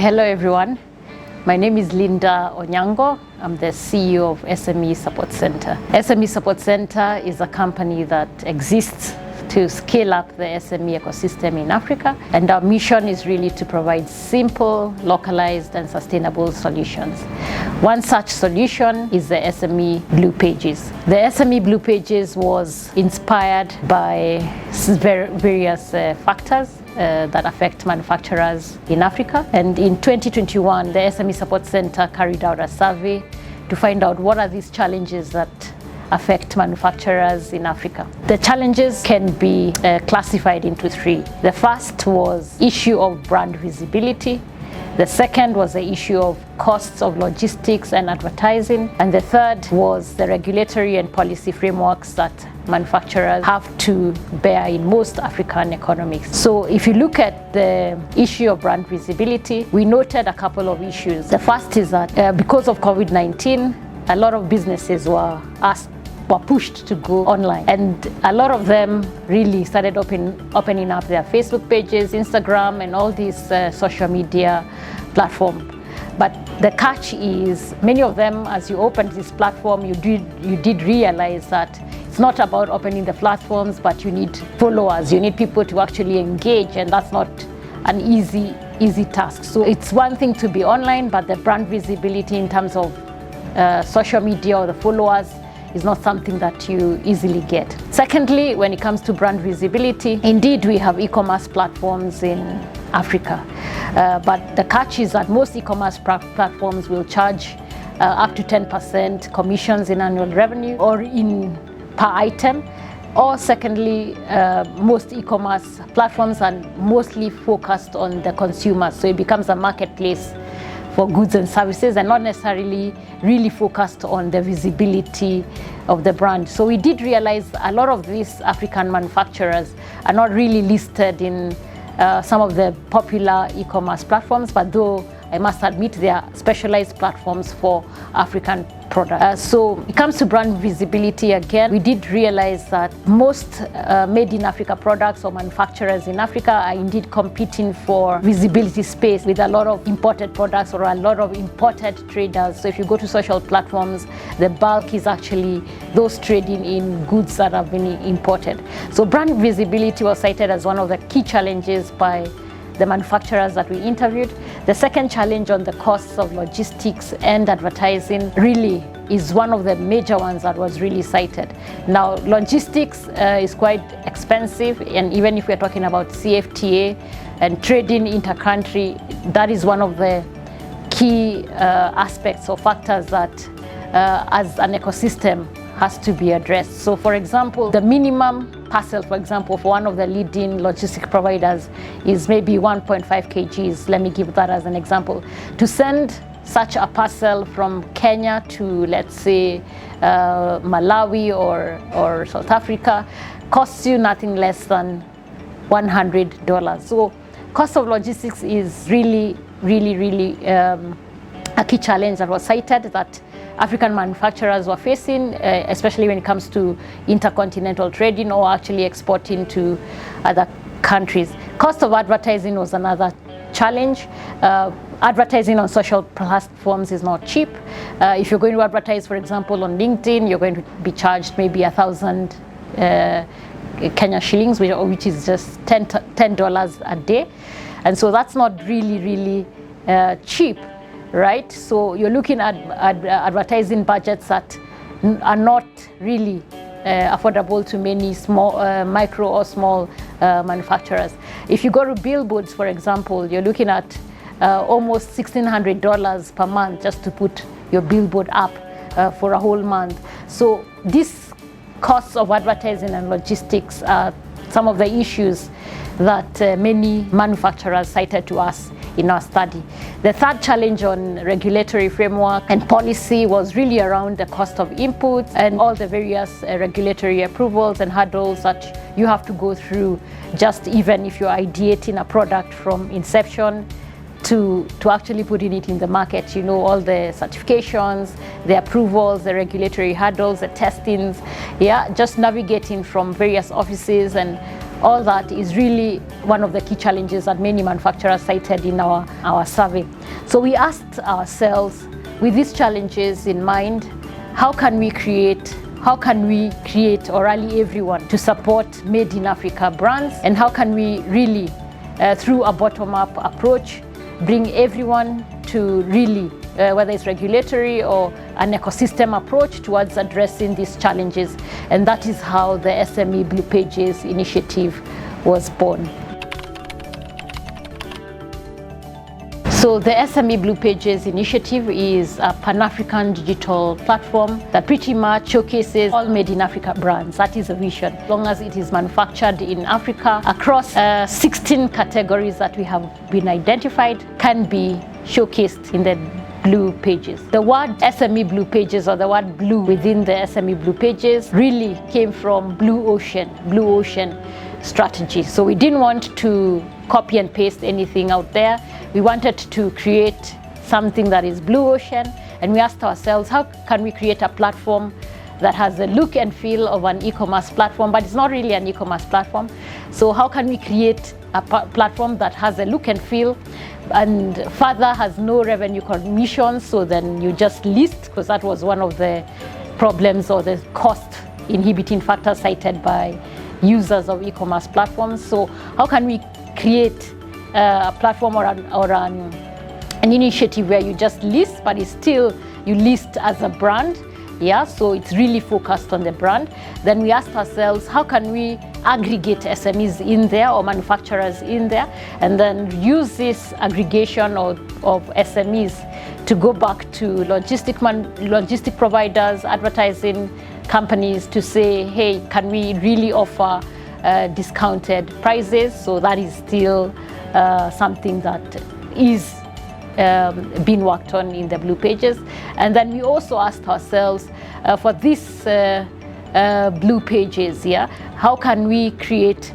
Hello everyone, my name is Linda Onyango. I'm the CEO of SME Support Center. SME Support Center is a company that exists to scale up the SME ecosystem in Africa, and our mission is really to provide simple, localized and sustainable solutions. One such solution is the SME Blue Pages. The SME Blue Pages was inspired by various factors that affect manufacturers in Africa. And in 2021, the SME Support Center carried out a survey to find out what are these challenges that affect manufacturers in Africa. The challenges can be classified into three. The first was issue of brand visibility. The second was the issue of costs of logistics and advertising. And the third was the regulatory and policy frameworks that manufacturers have to bear in most African economies. So if you look at the issue of brand visibility, we noted a couple of issues. The first is that because of COVID-19, a lot of businesses were pushed to go online, and a lot of them really started opening up their Facebook pages, Instagram, and all these social media platforms. But the catch is, many of them, as you opened this platform, you did realize that it's not about opening the platforms, but you need followers, you need people to actually engage, and that's not an easy task. So it's one thing to be online, but the brand visibility in terms of social media or the followers is not something that you easily get. Secondly, when it comes to brand visibility, indeed we have e-commerce platforms in Africa, but the catch is that most e-commerce platforms will charge up to 10% commissions in annual revenue or in per item. Or secondly, most e-commerce platforms are mostly focused on the consumer, so it becomes a marketplace for goods and services and not necessarily really focused on the visibility of the brand. So we did realize a lot of these African manufacturers are not really listed in some of the popular e-commerce platforms, but though I must admit they are specialized platforms for African products. So it comes to brand visibility again, we did realize that most made in Africa products or manufacturers in Africa are indeed competing for visibility space with a lot of imported products or a lot of imported traders. So if you go to social platforms, the bulk is actually those trading in goods that have been imported. So brand visibility was cited as one of the key challenges by the manufacturers that we interviewed. The second challenge on the costs of logistics and advertising really is one of the major ones that was really cited. Now, logistics is quite expensive, and even if we're talking about CFTA and trading inter-country, that is one of the key aspects or factors that as an ecosystem has to be addressed. So for example, the minimum parcel, for example, for one of the leading logistic providers is maybe 1.5 kgs. Let me give that as an example. To send such a parcel from Kenya to, let's say, Malawi or South Africa costs you nothing less than $100. So cost of logistics is really a key challenge that was cited that African manufacturers were facing, especially when it comes to intercontinental trading or actually exporting to other countries. Cost of advertising was another challenge. Advertising on social platforms is not cheap. If you're going to advertise, for example, on LinkedIn, you're going to be charged maybe 1,000 Kenya shillings, which is just $10 a day. And so that's not really cheap. Right, so you're looking at advertising budgets that are not really affordable to many small, micro or small manufacturers. If you go to billboards, for example, you're looking at almost $1,600 per month just to put your billboard up for a whole month. So these costs of advertising and logistics are some of the issues that many manufacturers cited to us in our study. The third challenge on regulatory framework and policy was really around the cost of inputs and all the various regulatory approvals and hurdles that you have to go through, just even if you're ideating a product from inception to actually putting it in the market. You know, all the certifications, the approvals, the regulatory hurdles, the testings, just navigating from various offices and All that is really one of the key challenges that many manufacturers cited in our survey. So we asked ourselves, with these challenges in mind, how can we create or rally everyone to support Made in Africa brands, and how can we really, through a bottom-up approach, bring everyone to really, whether it's regulatory or an ecosystem approach towards addressing these challenges. And that is how the SME Blue Pages initiative was born. So the SME Blue Pages initiative is a Pan-African digital platform that pretty much showcases all Made in Africa brands. That is a vision. As long as it is manufactured in Africa, across 16 categories that we have been identified, can be showcased in the Blue Pages. The word SME Blue Pages, or the word blue within the SME Blue Pages, really came from blue ocean strategy. So we didn't want to copy and paste anything out there. We wanted to create something that is blue ocean, and we asked ourselves, how can we create a platform that has the look and feel of an e-commerce platform, but it's not really an e-commerce platform. So how can we create a platform that has a look and feel and further has no revenue commissions? So then you just list, because that was one of the problems or the cost inhibiting factors cited by users of e-commerce platforms. So how can we create a platform or an initiative where you just list, but it's still, you list as a brand? Yeah, so it's really focused on the brand. Then we asked ourselves, how can we aggregate SMEs in there or manufacturers in there, and then use this aggregation of SMEs to go back to logistic providers, advertising companies, to say, hey, can we really offer discounted prices? So that is still something that is being worked on in the Blue Pages. And then we also asked ourselves, for this Blue Pages, how can we create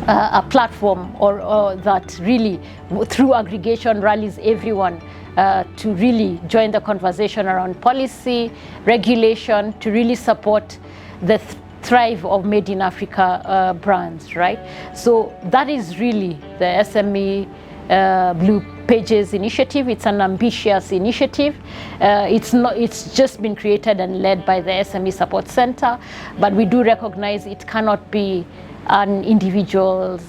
a platform or that really, through aggregation, rallies everyone to really join the conversation around policy, regulation, to really support the thrive of Made in Africa brands, right? So that is really the SME Blue Pages initiative. It's an ambitious initiative. It's just been created and led by the SME Support Center, but we do recognize it cannot be an individual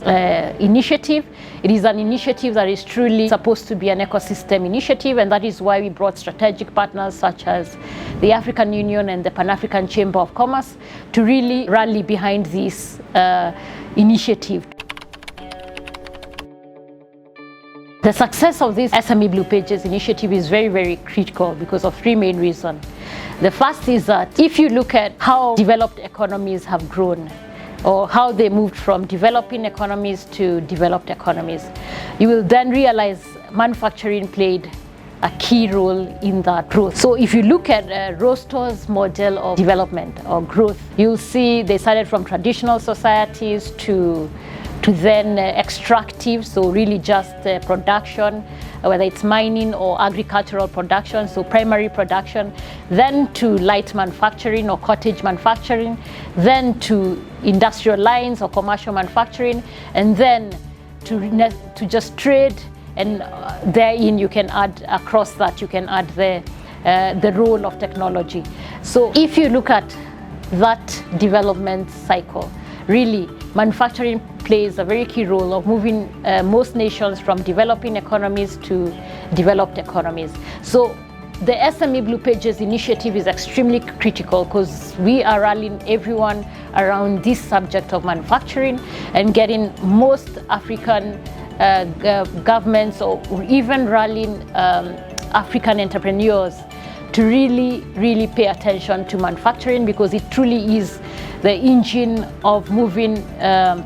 initiative. It is an initiative that is truly supposed to be an ecosystem initiative, and that is why we brought strategic partners such as the African Union and the Pan-African Chamber of Commerce to really rally behind this initiative. The success of this SME Blue Pages initiative is very, very critical because of three main reasons. The first is that if you look at how developed economies have grown, or how they moved from developing economies to developed economies, you will then realize manufacturing played a key role in that growth. So if you look at Rosto's model of development or growth, you'll see they started from traditional societies to then extractive, so really just production, whether it's mining or agricultural production, so primary production, then to light manufacturing or cottage manufacturing, then to industrial lines or commercial manufacturing, and then to just trade, and therein you can add, across that you can add the role of technology. So if you look at that development cycle, really manufacturing plays a very key role of moving most nations from developing economies to developed economies. So the SME Blue Pages initiative is extremely critical because we are rallying everyone around this subject of manufacturing and getting most African governments or even rallying African entrepreneurs to really pay attention to manufacturing, because it truly is the engine of moving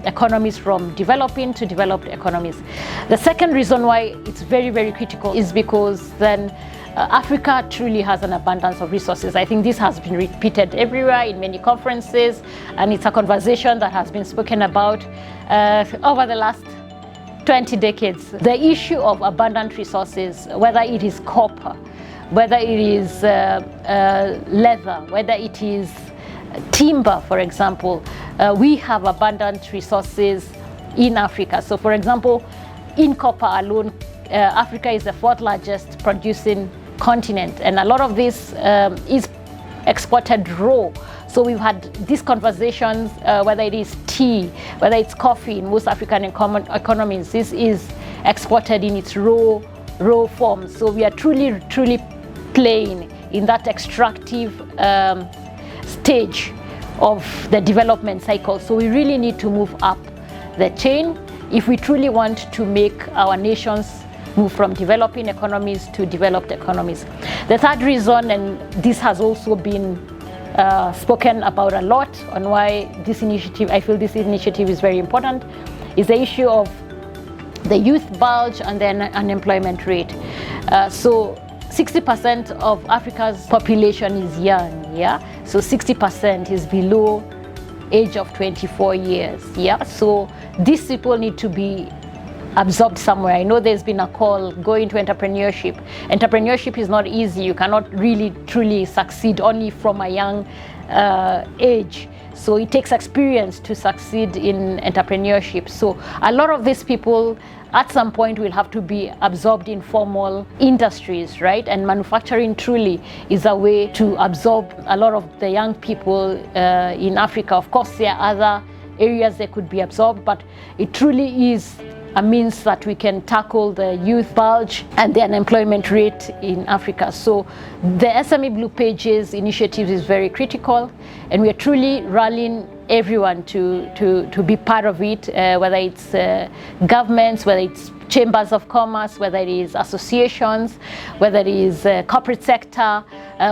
economies from developing to developed economies. The second reason why it's very, very critical is because then Africa truly has an abundance of resources. I think this has been repeated everywhere in many conferences, and it's a conversation that has been spoken about over the last 20 decades. The issue of abundant resources, whether it is copper, whether it is leather, whether it is timber, for example, we have abundant resources in Africa. So for example, in copper alone, Africa is the 4th largest producing continent, and a lot of this is exported raw. So we've had these conversations, whether it is tea, whether it's coffee, in most African economies, this is exported in its raw form. So we are truly playing in that extractive stage of the development cycle. So we really need to move up the chain if we truly want to make our nations move from developing economies to developed economies. The third reason, and this has also been spoken about a lot on why this initiative, I feel this initiative is very important, is the issue of the youth bulge and the unemployment rate. So 60% of Africa's population is young, yeah? So 60% is below age of 24 years, yeah? So these people need to be absorbed somewhere. I know there's been a call, go into entrepreneurship. Entrepreneurship is not easy. You cannot really truly succeed only from a young age. So it takes experience to succeed in entrepreneurship. So a lot of these people at some point will have to be absorbed in formal industries, right? And manufacturing truly is a way to absorb a lot of the young people in Africa. Of course, there are other areas they could be absorbed, but it truly is a means that we can tackle the youth bulge and the unemployment rate in Africa. So the SME Blue Pages initiative is very critical, and we are truly rallying everyone to be part of it, whether it's governments, whether it's chambers of commerce, whether it is associations, whether it is corporate sector,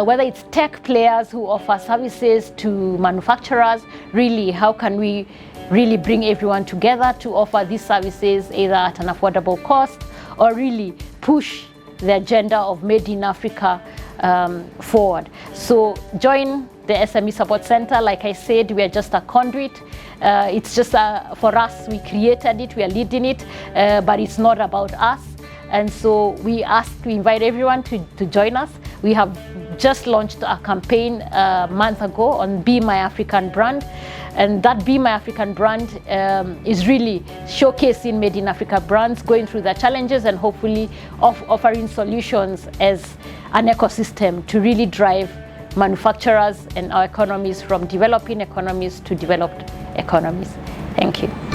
whether it's tech players who offer services to manufacturers. Really, how can we really bring everyone together to offer these services either at an affordable cost or really push the agenda of Made in Africa forward. So join the SME Support Center. Like I said, we are just a conduit. It's just for us, we created it, we are leading it, but it's not about us. And so we invite everyone to join us. We have just launched a campaign a month ago on Be My African Brand. And that Be My African Brand is really showcasing Made in Africa brands, going through the challenges and hopefully offering solutions as an ecosystem to really drive manufacturers and our economies from developing economies to developed economies. Thank you.